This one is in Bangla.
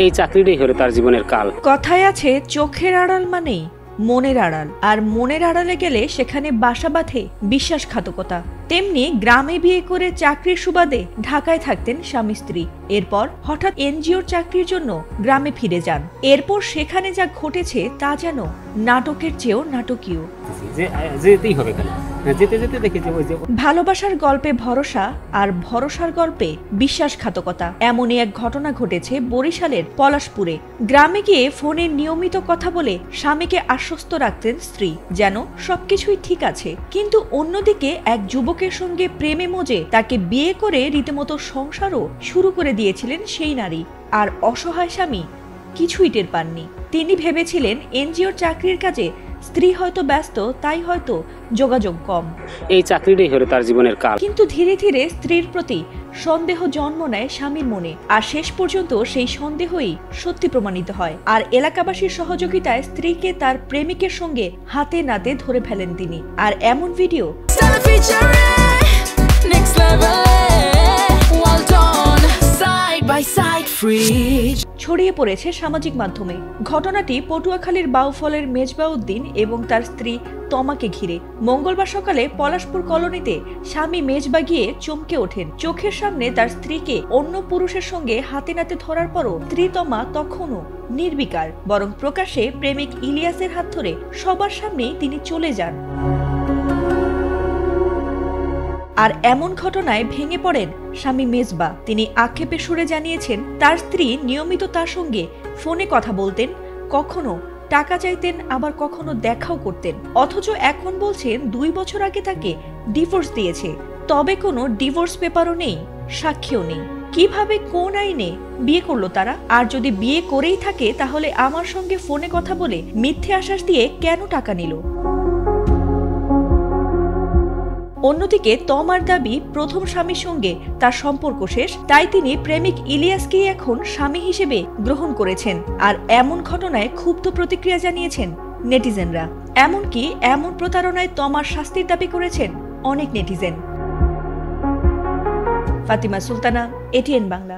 এই চাকরিটাই হলো তার জীবনের কাল। কথায় আছে চোখের আড়াল মানেই মনের আড়াল, আর মনের আড়ালে গেলে সেখানে বাসা বাঁধে বিশ্বাসঘাতকতা। তেমনি গ্রামে বিয়ে করে চাকরির সুবাদে ঢাকায় থাকতেন স্বামী স্ত্রী। এরপর হঠাৎ এনজিওর চাকরির জন্য গ্রামে ফিরে যান। এরপর সেখানে যা ঘটেছে তা যেন নাটকের চেয়েও নাটকীয়। ভালোবাসার গল্পে ভরসা আর ভরসার গল্পে বিশ্বাসঘাতকতা, এমনই এক ঘটনা ঘটেছে বরিশালের পলাশপুরে। গ্রামে গিয়ে ফোনে নিয়মিত কথা বলে স্বামীকে আশ্বস্ত রাখতেন স্ত্রী যেন সবকিছুই ঠিক আছে, কিন্তু অন্যদিকে এক যুবকের সঙ্গে প্রেমে মজে তাকে বিয়ে করে রীতিমতো সংসারও শুরু করে দিয়েছিলেন সেই নারী। আর অসহায় স্বামী কিছুই টের পাননি। তিনি ভেবেছিলেন এনজিওর চাকরির কাজে স্ত্রী হয়তো ব্যস্ত, তাই হয়তো যোগাযোগ কম। এই চাকরিটাই হলো তার জীবনের কাল। কিন্তু ধীরে ধীরে স্ত্রীর প্রতি সন্দেহ জন্ম নেয় স্বামীর মনে, আর শেষ পর্যন্ত সেই সন্দেহই সত্যি প্রমাণিত হয়। আর এলাকাবাসীর সহযোগিতায় স্ত্রীকে তার প্রেমিকের সঙ্গে হাতে নাতে ধরে ফেলেন তিনি। আর এমন ভিডিও ছড়িয়ে পড়েছে সামাজিক মাধ্যমে। ঘটনাটি পটুয়াখালীর বাউফলের মেজবাউদ্দিন এবং তার স্ত্রী তমাকে ঘিরে। মঙ্গলবার সকালে পলাশপুর কলোনিতে স্বামী মেজবা গিয়ে চমকে ওঠেন। চোখের সামনে তার স্ত্রীকে অন্য পুরুষের সঙ্গে হাতে নাতে ধরার পরও স্ত্রী তমা তখনও নির্বিকার, বরং প্রকাশ্যে প্রেমিক ইলিয়াসের হাত ধরে সবার সামনেই তিনি চলে যান। আর এমন ঘটনায় ভেঙে পড়েন স্বামী মেজবা। তিনি আক্ষেপের সুরে জানিয়েছেন তার স্ত্রী নিয়মিত তার সঙ্গে ফোনে কথা বলতেন, কখনো টাকা চাইতেন, আবার কখনো দেখাও করতেন। অথচ এখন বলছেন 2 বছর আগে তাকে ডিভোর্স দিয়েছে, তবে কোনো ডিভোর্স পেপারও নেই, সাক্ষীও নেই। কিভাবে, কোন আইনে বিয়ে করলো তারা? আর যদি বিয়ে করেই থাকে তাহলে আমার সঙ্গে ফোনে কথা বলে মিথ্যে আশ্বাস দিয়ে কেন টাকা নিল? অন্যদিকে তমার দাবি প্রথম স্বামীর সঙ্গে তার সম্পর্ক শেষ, তাই তিনি প্রেমিক ইলিয়াসকেই এখন স্বামী হিসেবে গ্রহণ করেছেন। আর এমন ঘটনায় ক্ষুব্ধ প্রতিক্রিয়া জানিয়েছেন নেটিজেনরা। এমনকি এমন প্রতারণায় তমার শাস্তির দাবি করেছেন অনেক নেটিজেন। ফাতিমা সুলতানা, এটিএন বাংলা।